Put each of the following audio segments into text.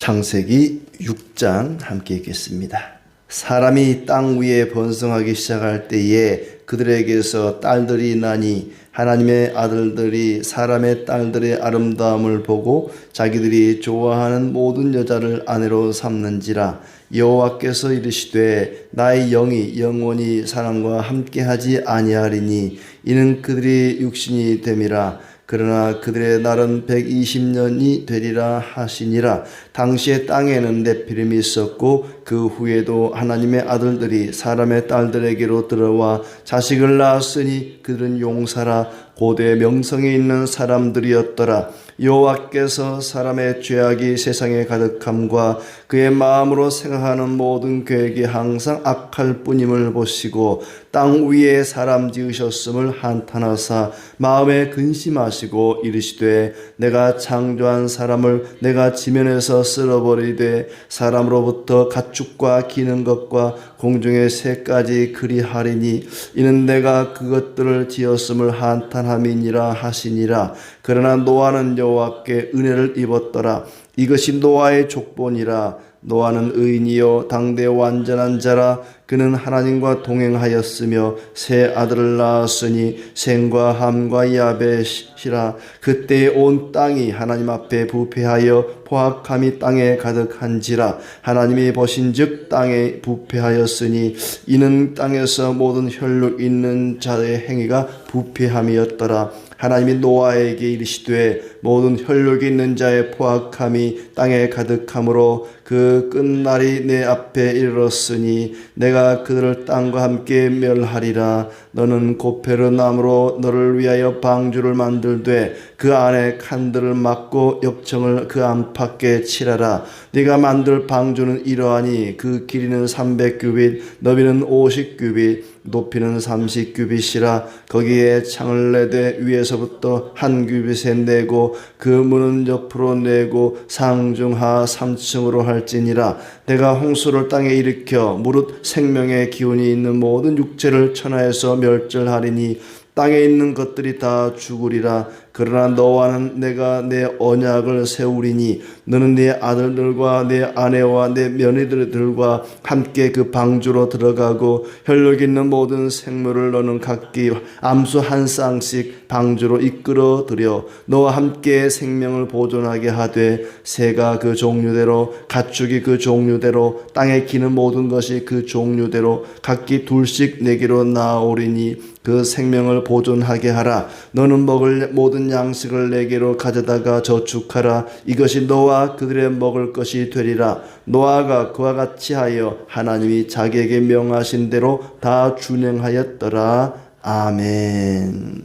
창세기 6장 함께 읽겠습니다. 사람이 땅 위에 번성하기 시작할 때에 그들에게서 딸들이 나니 하나님의 아들들이 사람의 딸들의 아름다움을 보고 자기들이 좋아하는 모든 여자를 아내로 삼는지라. 여호와께서 이르시되 나의 영이 영원히 사람과 함께하지 아니하리니 이는 그들이 육신이 됨이라. 그러나 그들의 날은 120년이 되리라 하시니라. 당시에 땅에는 네피림이 있었고 그 후에도 하나님의 아들들이 사람의 딸들에게로 들어와 자식을 낳았으니 그들은 용사라 고대 명성이 있는 사람들이었더라. 여호와께서 사람의 죄악이 세상에 가득함과 그의 마음으로 생각하는 모든 계획이 항상 악할 뿐임을 보시고 땅 위에 사람 지으셨음을 한탄하사 마음에 근심하시고 이르시되 내가 창조한 사람을 내가 지면에서 쓸어버리되 사람으로부터 가축과 기는 것과 공중의 새까지 그리하리니 이는 내가 그것들을 지었음을 한탄함이니라 하시니라. 그러나 노아는 여호와께 은혜를 입었더라. 이것이 노아의 족본이라. 노아는 의인이요 당대 완전한 자라. 그는 하나님과 동행하였으며 세 아들을 낳았으니 셈과 함과 야벳이라. 그때 온 땅이 하나님 앞에 부패하여 포악함이 땅에 가득한지라. 하나님이 보신즉 땅에 부패하였으니 이는 땅에서 모든 혈육 있는 자의 행위가 부패함이었더라. 하나님이 노아에게 이르시되 모든 혈육이 있는 자의 포악함이 땅에 가득함으로 그 끝날이 내 앞에 이르렀으니 내가 그들을 땅과 함께 멸하리라. 너는 고페르 나무로 너를 위하여 방주를 만들되 그 안에 칸들을 막고 역청을 그 안팎에 칠하라. 네가 만들 방주는 이러하니 그 길이는 300규빗 너비는 50규빗 높이는 30규빗이라. 거기에 창을 내되 위에서부터 한 규빗에 내고 그 문은 옆으로 내고 상중하 3층으로 할지니라. 내가 홍수를 땅에 일으켜 무릇 생명의 기운이 있는 모든 육체를 천하에서 멸절하리니 땅에 있는 것들이 다 죽으리라. 그러나 너와는 내가 내 언약을 세우리니 너는 네 아들들과 내 아내와 내 며느리들과 함께 그 방주로 들어가고 혈육 있는 모든 생물을 너는 각기 암수 한 쌍씩 방주로 이끌어 들여 너와 함께 생명을 보존하게 하되 새가 그 종류대로 가축이 그 종류대로 땅에 기는 모든 것이 그 종류대로 각기 둘씩 내게로 나오리니 그 생명을 보존하게 하라. 너는 먹을 모든 양식을 내게로 가져다가 저축하라. 이것이 너와 그들의 먹을 것이 되리라. 노아가 그와 같이 하여 하나님이 자기에게 명하신 대로 다 준행하였더라. 아멘.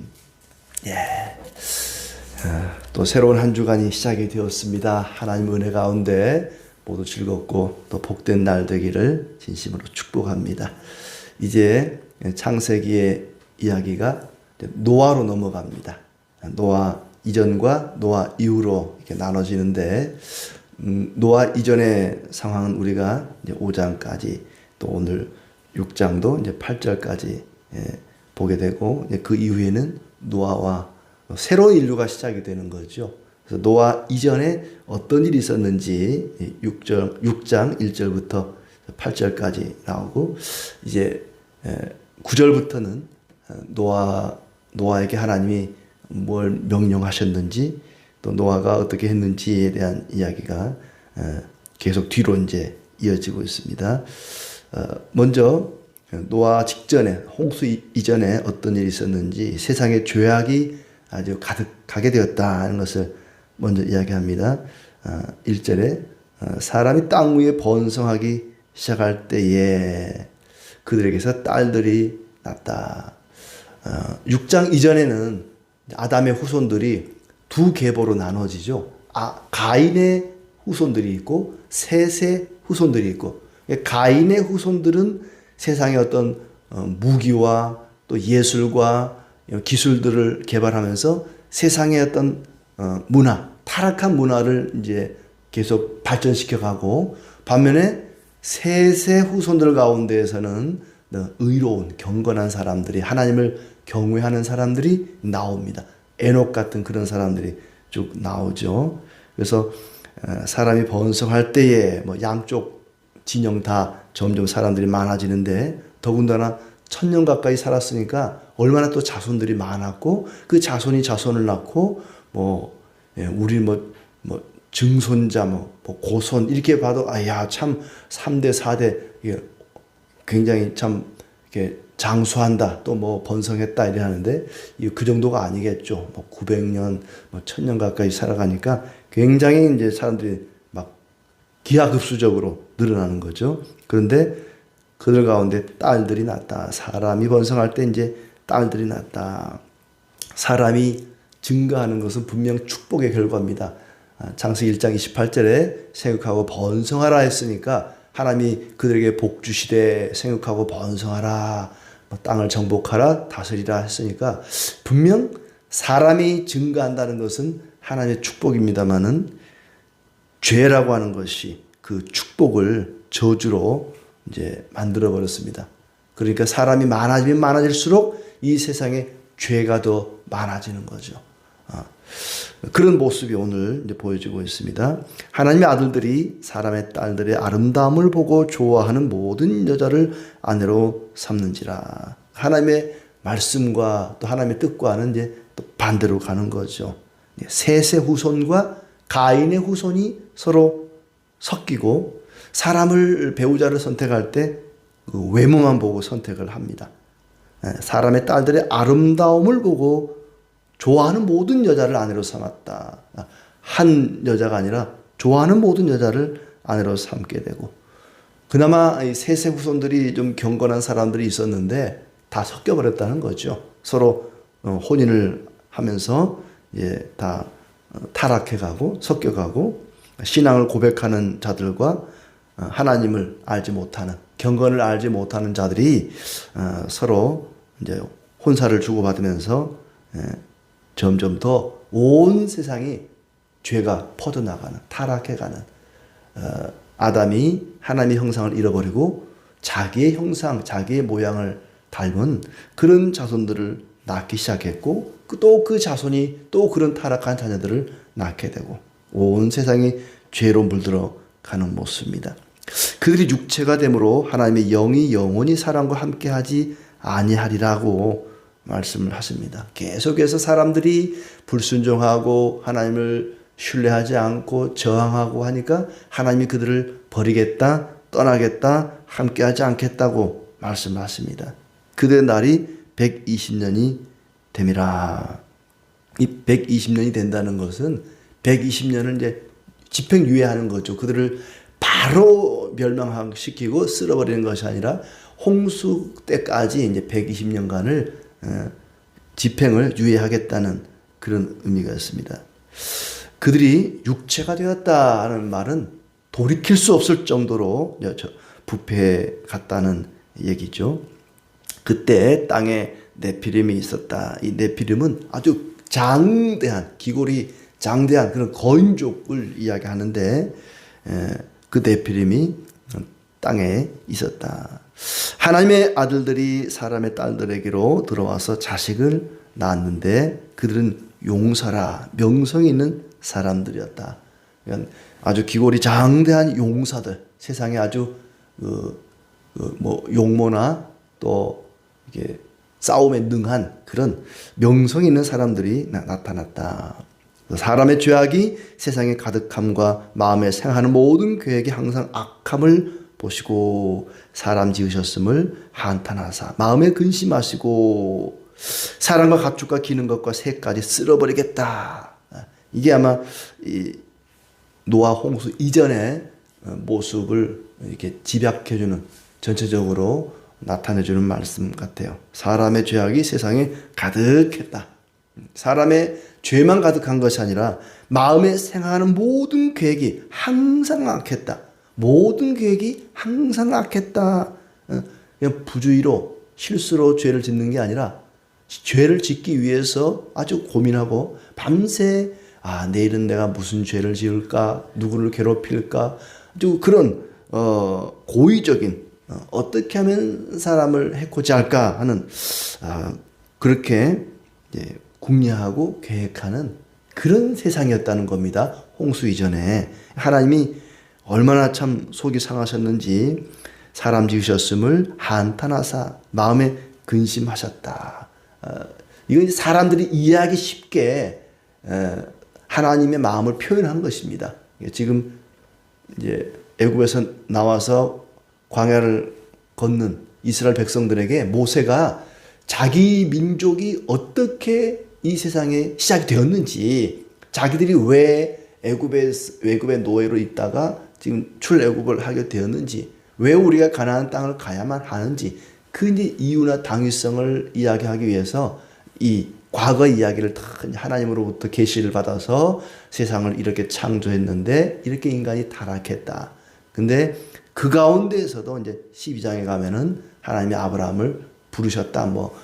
또 새로운 한 주간이 시작이 되었습니다. 하나님 은혜 가운데 모두 즐겁고 또 복된 날 되기를 진심으로 축복합니다. 이제 창세기의 이야기가 노아로 넘어갑니다. 노아 이전과 노아 이후로 이렇게 나눠지는데 노아 이전의 상황은 우리가 이제 5장까지 또 오늘 6장도 이제 8절까지 보게 되고 그 이후에는 노아와 새로운 인류가 시작이 되는 거죠. 그래서 노아 이전에 어떤 일이 있었는지 6장 1절부터 8절까지 나오고 이제 9절부터는 노아에게 하나님이 뭘 명령하셨는지 또 노아가 어떻게 했는지에 대한 이야기가 계속 뒤로 이제 이어지고 있습니다. 먼저 노아 직전에 홍수 이전에 어떤 일이 있었는지 세상에 죄악이 아주 가득하게 되었다는 것을 먼저 이야기합니다. 1절에 사람이 땅 위에 번성하기 시작할 때에 그들에게서 딸들이 났다. 6장 이전에는 아담의 후손들이 두 계보로 나눠지죠. 가인의 후손들이 있고 셋의 후손들이 있고 가인의 후손들은 세상의 어떤 무기와 또 예술과 기술들을 개발하면서 세상의 어떤 문화, 타락한 문화를 이제 계속 발전시켜가고 반면에 셋의 후손들 가운데에서는 의로운 경건한 사람들이 하나님을 경외하는 사람들이 나옵니다. 에녹 같은 그런 사람들이 쭉 나오죠. 그래서 사람이 번성할 때에 뭐 양쪽 진영 다 점점 사람들이 많아지는데 더군다나 1000년 가까이 살았으니까 얼마나 또 자손들이 많았고 그 자손이 자손을 낳고 우리 증손자 고손 이렇게 봐도 아야 참 3대 4대 이게 굉장히 참 이렇게 장수한다 또 번성했다 이래 하는데 그 정도가 아니겠죠. 900년 1000년 가까이 살아가니까 굉장히 이제 사람들이 막 기하급수적으로 늘어나는 거죠. 그런데 그들 가운데 딸들이 낳았다. 사람이 번성할 때 이제 딸들이 낳았다. 사람이 증가하는 것은 분명 축복의 결과입니다. 창세기 1장 28절에 생육하고 번성하라 했으니까 하나님이 그들에게 복 주시되 생육하고 번성하라 땅을 정복하라 다스리라 했으니까 분명 사람이 증가한다는 것은 하나님의 축복입니다마는 죄라고 하는 것이 그 축복을 저주로 이제 만들어 버렸습니다. 그러니까 사람이 많아지면 많아질수록 이 세상에 죄가 더 많아지는 거죠. 그런 모습이 오늘 이제 보여지고 있습니다. 하나님의 아들들이 사람의 딸들의 아름다움을 보고 좋아하는 모든 여자를 아내로 삼는지라. 하나님의 말씀과 또 하나님의 뜻과는 이제 또 반대로 가는 거죠. 셋의 후손과 가인의 후손이 서로 섞이고 사람을 배우자를 선택할 때 그 외모만 보고 선택을 합니다. 사람의 딸들의 아름다움을 보고 좋아하는 모든 여자를 아내로 삼았다. 한 여자가 아니라 좋아하는 모든 여자를 아내로 삼게 되고 그나마 이 셋의 후손들이 좀 경건한 사람들이 있었는데 다 섞여버렸다는 거죠. 서로 혼인을 하면서 다 타락해가고 섞여가고 신앙을 고백하는 자들과 하나님을 알지 못하는 경건을 알지 못하는 자들이 서로 이제 혼사를 주고받으면서 점점 더 온 세상이 죄가 퍼져나가는 타락해가는 아담이 하나님의 형상을 잃어버리고 자기의 형상, 자기의 모양을 닮은 그런 자손들을 낳기 시작했고 또 그 자손이 또 그런 타락한 자녀들을 낳게 되고 온 세상이 죄로 물들어 가는 모습입니다. 그들이 육체가 되므로 하나님의 영이 영원히 사람과 함께하지 아니하리라고 말씀을 하십니다. 계속해서 사람들이 불순종하고 하나님을 신뢰하지 않고 저항하고 하니까 하나님이 그들을 버리겠다, 떠나겠다, 함께하지 않겠다고 말씀하십니다. 그들의 날이 120년이 됨이라. 이 120년이 된다는 것은 120년을 이제 집행유예하는 거죠. 그들을 바로 멸망시키고 쓸어버리는 것이 아니라 홍수 때까지 이제 120년간을 집행을 유예하겠다는 그런 의미가 있습니다. 그들이 육체가 되었다는 말은 돌이킬 수 없을 정도로 부패해 갔다는 얘기죠. 그때 땅에 네피림이 있었다. 이 네피림은 아주 장대한 기골이 장대한 그런 거인족을 이야기하는데 그 네피림이 땅에 있었다. 하나님의 아들들이 사람의 딸들에게로 들어와서 자식을 낳았는데 그들은 용사라 명성이 있는 사람들이었다. 그러니까 아주 기골이 장대한 용사들, 세상에 아주 용모나 또 이게 싸움에 능한 그런 명성 있는 사람들이 나타났다. 사람의 죄악이 세상에 가득함과 마음에 생하는 모든 계획이 항상 악함을 보시고 사람 지으셨음을 한탄하사 마음에 근심하시고 사람과 가축과 기는 것과 새까지 쓸어버리겠다. 이게 아마 이 노아 홍수 이전의 모습을 이렇게 집약해주는 전체적으로 나타내주는 말씀 같아요. 사람의 죄악이 세상에 가득했다. 사람의 죄만 가득한 것이 아니라 마음에 생각하는 모든 계획이 항상 악했다. 모든 계획이 항상 악했다. 그냥 부주의로 실수로 죄를 짓는 게 아니라 죄를 짓기 위해서 아주 고민하고 밤새 내일은 내가 무슨 죄를 지을까? 누구를 괴롭힐까? 아주 그런 고의적인 어떻게 하면 사람을 해코지 할까 하는 그렇게 궁리하고 계획하는 그런 세상이었다는 겁니다. 홍수 이전에 하나님이 얼마나 참 속이 상하셨는지 사람 지으셨음을 한탄하사 마음에 근심하셨다. 이건 사람들이 이해하기 쉽게 하나님의 마음을 표현한 것입니다. 지금 이제 애굽에서 나와서 광야를 걷는 이스라엘 백성들에게 모세가 자기 민족이 어떻게 이 세상에 시작이 되었는지, 자기들이 왜 애굽의 노예로 있다가 지금 출애굽을 하게 되었는지, 왜 우리가 가나안 땅을 가야만 하는지, 그 이제 이유나 당위성을 이야기하기 위해서 이 과거 이야기를 다 하나님으로부터 계시를 받아서 세상을 이렇게 창조했는데 이렇게 인간이 타락했다. 근데 그 가운데에서도 이제 12장에 가면은 하나님이 아브라함을 부르셨다. 뭐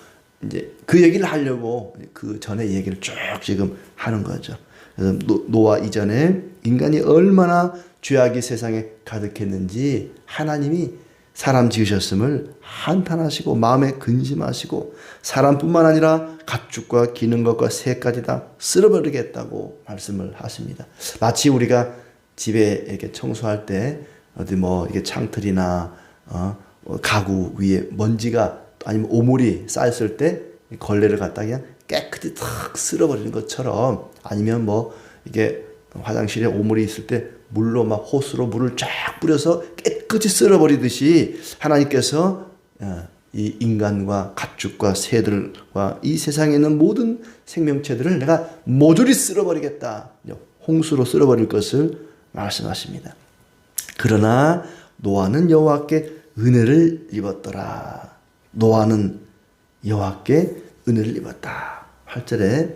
이제 그 얘기를 하려고 그 전에 얘기를 쭉 지금 하는 거죠. 그래서 노아 이전에 인간이 얼마나 죄악이 세상에 가득했는지 하나님이 사람 지으셨음을 한탄하시고 마음에 근심하시고 사람뿐만 아니라 가축과 기는 것과 새까지 다 쓸어버리겠다고 말씀을 하십니다. 마치 우리가 집에 이렇게 청소할 때 어디 뭐 이게 창틀이나 가구 위에 먼지가 아니면 오물이 쌓였을 때 걸레를 갖다 그냥 깨끗이 탁 쓸어버리는 것처럼, 아니면 뭐 이게 화장실에 오물이 있을 때 물로 막 호스로 물을 쫙 뿌려서 깨끗이 쓸어버리듯이 하나님께서 이 인간과 가축과 새들과 이 세상에 있는 모든 생명체들을 내가 모조리 쓸어버리겠다. 홍수로 쓸어버릴 것을 말씀하십니다. 그러나 노아는 여호와께 은혜를 입었더라. 노아는 여호와께 은혜를 입었다. 8절에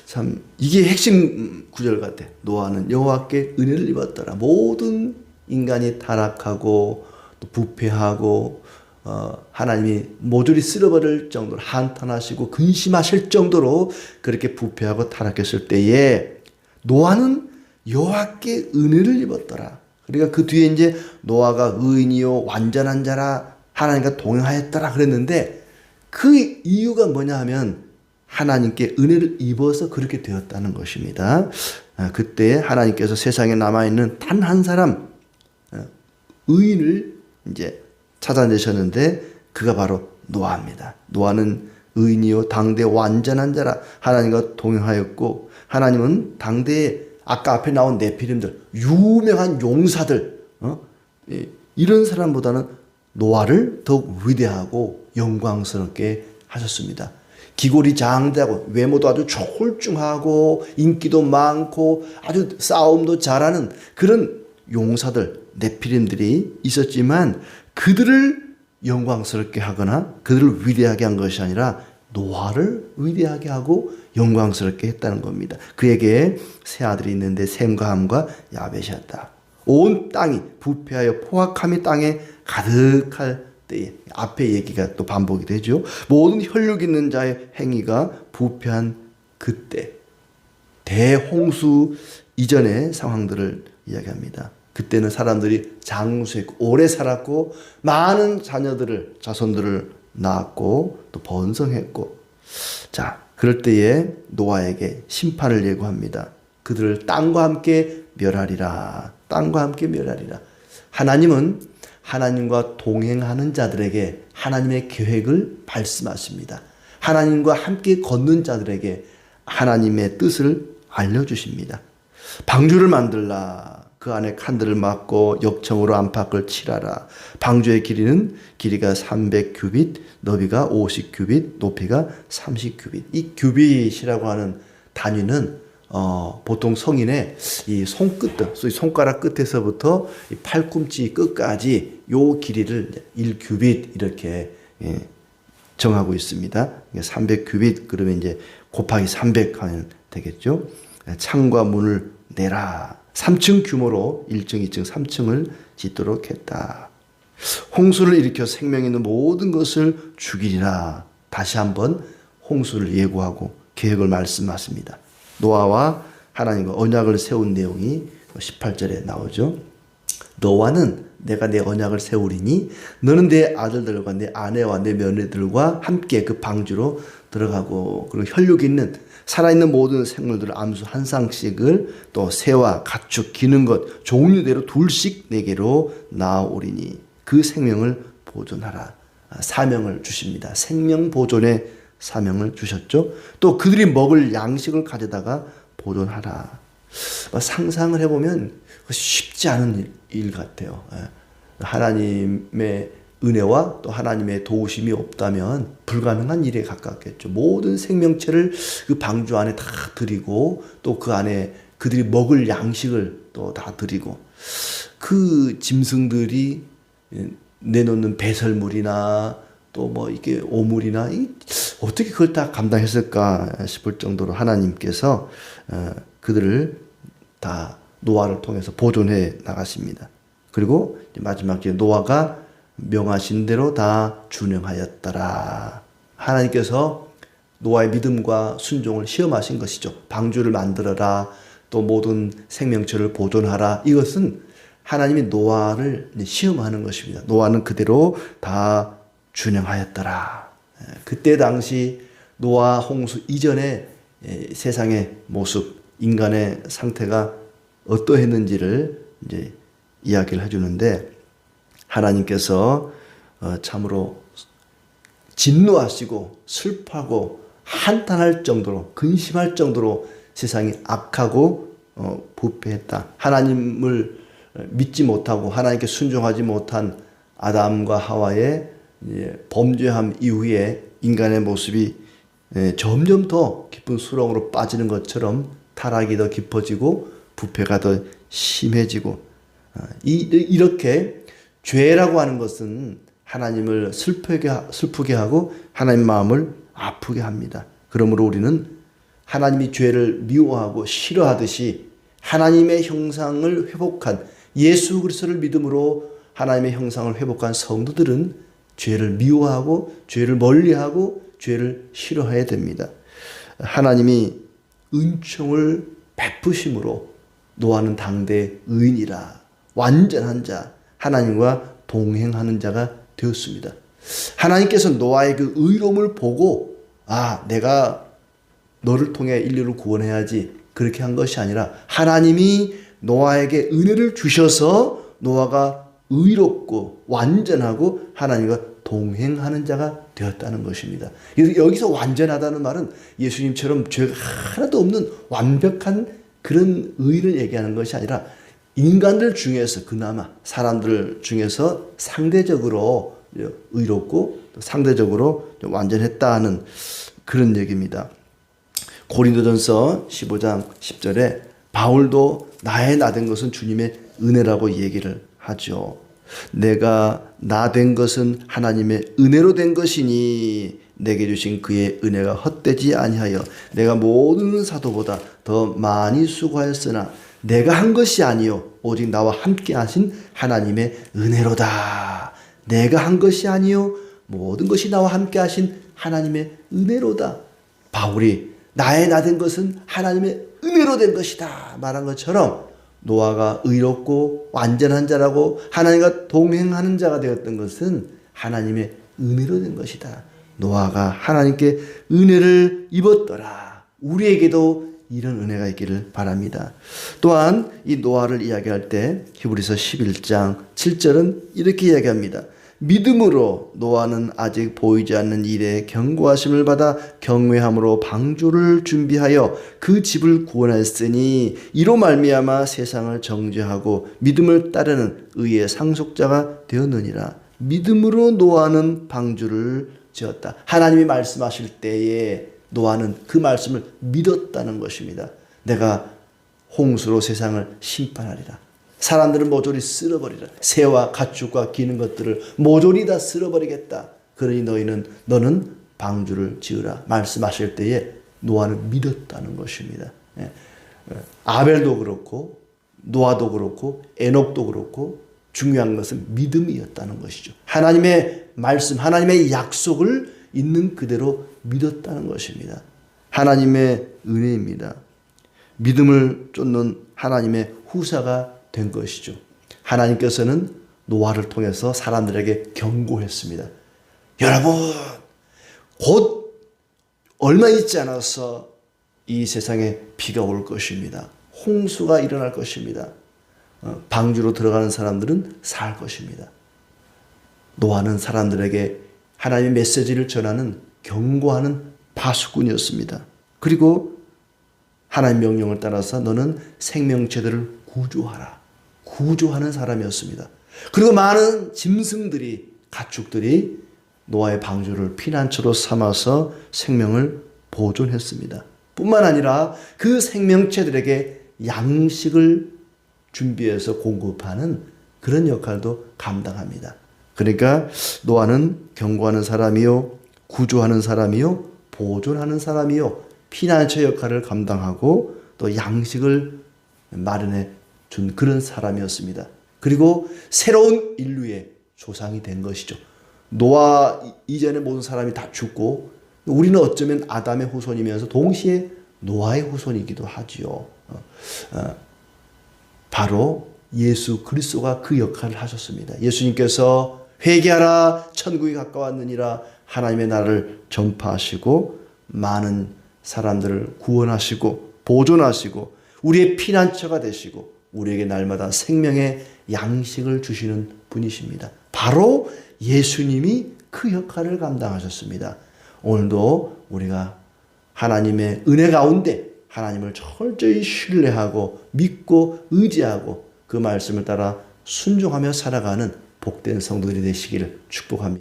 참 이게 핵심 구절 같아. 노아는 여호와께 은혜를 입었더라. 모든 인간이 타락하고 또 부패하고 하나님이 모조리 쓸어버릴 정도로 한탄하시고 근심하실 정도로 그렇게 부패하고 타락했을 때에 노아는 여호와께 은혜를 입었더라. 그러니까 그 뒤에 이제 노아가 의인이요 완전한 자라 하나님과 동행하였더라 그랬는데, 그 이유가 뭐냐 하면 하나님께 은혜를 입어서 그렇게 되었다는 것입니다. 그때 하나님께서 세상에 남아있는 단 한 사람 의인을 이제 찾아내셨는데 그가 바로 노아입니다. 노아는 의인이요 당대 완전한 자라 하나님과 동행하였고, 하나님은 당대에 아까 앞에 나온 네피림들 유명한 용사들 이런 사람보다는 노아를 더욱 위대하고 영광스럽게 하셨습니다. 기골이 장대하고 외모도 아주 졸중하고 인기도 많고 아주 싸움도 잘하는 그런 용사들 네피림들이 있었지만 그들을 영광스럽게 하거나 그들을 위대하게 한 것이 아니라 노아를 위대하게 하고 영광스럽게 했다는 겁니다. 그에게 세 아들이 있는데 셈과 함과 야벳이었다. 온 땅이 부패하여 포악함이 땅에 가득할 때에, 앞에 얘기가 또 반복이 되죠. 모든 혈육 있는 자의 행위가 부패한 그때, 대홍수 이전의 상황들을 이야기합니다. 그때는 사람들이 장수했고 오래 살았고 많은 자손들을 낳았고 또 번성했고, 자 그럴 때에 노아에게 심판을 예고합니다. 그들을 땅과 함께 멸하리라. 땅과 함께 멸하리라. 하나님은 하나님과 동행하는 자들에게 하나님의 계획을 말씀하십니다. 하나님과 함께 걷는 자들에게 하나님의 뜻을 알려주십니다. 방주를 만들라. 그 안에 칸들을 막고 역청으로 안팎을 칠하라. 방주의 길이가 300규빗, 너비가 50규빗, 높이가 30규빗. 이 규빗이라고 하는 단위는 보통 성인의 이 손끝, 소위 손가락 끝에서부터 이 팔꿈치 끝까지 요 길이를 1규빗 이렇게 정하고 있습니다. 300규빗 그러면 이제 곱하기 300 하면 되겠죠. 창과 문을 내라. 3층 규모로 1층, 2층, 3층을 짓도록 했다. 홍수를 일으켜 생명 있는 모든 것을 죽이리라. 다시 한번 홍수를 예고하고 계획을 말씀하십니다. 노아와 하나님과 언약을 세운 내용이 18절에 나오죠. 노아는 내가 내 언약을 세우리니 너는 내 아들들과 내 아내와 내 며느리들과 함께 그 방주로 들어가고, 그리고 혈육 있는 살아있는 모든 생물들을 암수 한 쌍씩을, 또 새와 가축 기는 것 종류대로 둘씩 내게로 나오리니 그 생명을 보존하라. 사명을 주십니다. 생명 보존의 사명을 주셨죠. 또 그들이 먹을 양식을 가져다가 보존하라. 상상을 해보면 쉽지 않은 일 같아요. 하나님의 은혜와 또 하나님의 도우심이 없다면 불가능한 일에 가깝겠죠. 모든 생명체를 그 방주 안에 다 드리고, 또 그 안에 그들이 먹을 양식을 또 다 드리고, 그 짐승들이 내놓는 배설물이나 또 뭐 이게 오물이나 어떻게 그걸 다 감당했을까 싶을 정도로 하나님께서 그들을 다 노아를 통해서 보존해 나가십니다. 그리고 마지막에 노아가 명하신 대로 다 준행하였더라. 하나님께서 노아의 믿음과 순종을 시험하신 것이죠. 방주를 만들어라, 또 모든 생명체를 보존하라. 이것은 하나님이 노아를 시험하는 것입니다. 노아는 그대로 다 준행하였더라. 그때 당시 노아 홍수 이전에 세상의 모습, 인간의 상태가 어떠했는지를 이제 이야기를 해주는데, 하나님께서 참으로 진노하시고 슬퍼하고 한탄할 정도로, 근심할 정도로 세상이 악하고 부패했다. 하나님을 믿지 못하고 하나님께 순종하지 못한 아담과 하와의 범죄함 이후에 인간의 모습이 점점 더 깊은 수렁으로 빠지는 것처럼 타락이 더 깊어지고 부패가 더 심해지고, 이렇게 죄라고 하는 것은 하나님을 슬프게 하고 하나님 마음을 아프게 합니다. 그러므로 우리는 하나님이 죄를 미워하고 싫어하듯이 하나님의 형상을 회복한, 예수 그리스도를 믿음으로 하나님의 형상을 회복한 성도들은 죄를 미워하고 죄를 멀리하고 죄를 싫어해야 됩니다. 하나님이 은총을 베푸심으로 노아는 당대 의인이라, 완전한 자, 하나님과 동행하는 자가 되었습니다. 하나님께서 노아의 그 의로움을 보고 내가 너를 통해 인류를 구원해야지, 그렇게 한 것이 아니라 하나님이 노아에게 은혜를 주셔서 노아가 의롭고 완전하고 하나님과 동행하는 자가 되었다는 것입니다. 여기서 완전하다는 말은 예수님처럼 죄가 하나도 없는 완벽한 그런 의를 얘기하는 것이 아니라 인간들 중에서, 그나마 사람들 중에서 상대적으로 의롭고 상대적으로 완전했다는 그런 얘기입니다. 고린도전서 15장 10절에 바울도 나의 나된 것은 주님의 은혜라고 얘기를 하죠. 내가 나된 것은 하나님의 은혜로 된 것이니 내게 주신 그의 은혜가 헛되지 아니하여 내가 모든 사도보다 더 많이 수고하였으나 내가 한 것이 아니요 오직 나와 함께 하신 하나님의 은혜로다. 내가 한 것이 아니요 모든 것이 나와 함께 하신 하나님의 은혜로다. 바울이 나의 나된 것은 하나님의 은혜로 된 것이다 말한 것처럼, 노아가 의롭고 완전한 자라고 하나님과 동행하는 자가 되었던 것은 하나님의 은혜로 된 것이다. 노아가 하나님께 은혜를 입었더라. 우리에게도 이런 은혜가 있기를 바랍니다. 또한 이 노아를 이야기할 때 히브리서 11장 7절은 이렇게 이야기합니다. 믿음으로 노아는 아직 보이지 않는 일에 경고하심을 받아 경외함으로 방주를 준비하여 그 집을 구원하였으니 이로 말미암아 세상을 정죄하고 믿음을 따르는 의의 상속자가 되었느니라. 믿음으로 노아는 방주를 지었다. 하나님이 말씀하실 때에 노아는 그 말씀을 믿었다는 것입니다. 내가 홍수로 세상을 심판하리라. 사람들을 모조리 쓸어버리라. 새와 가축과 기는 것들을 모조리 다 쓸어버리겠다. 그러니 너는 방주를 지으라. 말씀하실 때에 노아는 믿었다는 것입니다. 아벨도 그렇고 노아도 그렇고 에녹도 그렇고 중요한 것은 믿음이었다는 것이죠. 하나님의 말씀, 하나님의 약속을 있는 그대로 믿었다는 것입니다. 하나님의 은혜입니다. 믿음을 쫓는 하나님의 후사가 된 것이죠. 하나님께서는 노아를 통해서 사람들에게 경고했습니다. 여러분, 곧 얼마 있지 않아서 이 세상에 비가 올 것입니다. 홍수가 일어날 것입니다. 방주로 들어가는 사람들은 살 것입니다. 노아는 사람들에게 하나님의 메시지를 전하는 경고하는 파수꾼이었습니다. 그리고 하나님 명령을 따라서 너는 생명체들을 구조하라. 구조하는 사람이었습니다. 그리고 많은 짐승들이, 가축들이 노아의 방주를 피난처로 삼아서 생명을 보존했습니다. 뿐만 아니라 그 생명체들에게 양식을 준비해서 공급하는 그런 역할도 감당합니다. 그러니까 노아는 경고하는 사람이요, 구조하는 사람이요, 보존하는 사람이요, 피난처 역할을 감당하고 또 양식을 마련해 준 그런 사람이었습니다. 그리고 새로운 인류의 조상이 된 것이죠. 노아 이전에 모든 사람이 다 죽고 우리는 어쩌면 아담의 후손이면서 동시에 노아의 후손이기도 하지요. 바로 예수 그리스도가 그 역할을 하셨습니다. 예수님께서 회개하라 천국이 가까웠느니라 하나님의 나라를 전파하시고 많은 사람들을 구원하시고 보존하시고 우리의 피난처가 되시고 우리에게 날마다 생명의 양식을 주시는 분이십니다. 바로 예수님이 그 역할을 감당하셨습니다. 오늘도 우리가 하나님의 은혜 가운데 하나님을 철저히 신뢰하고 믿고 의지하고 그 말씀을 따라 순종하며 살아가는 복된 성도들이 되시기를 축복합니다.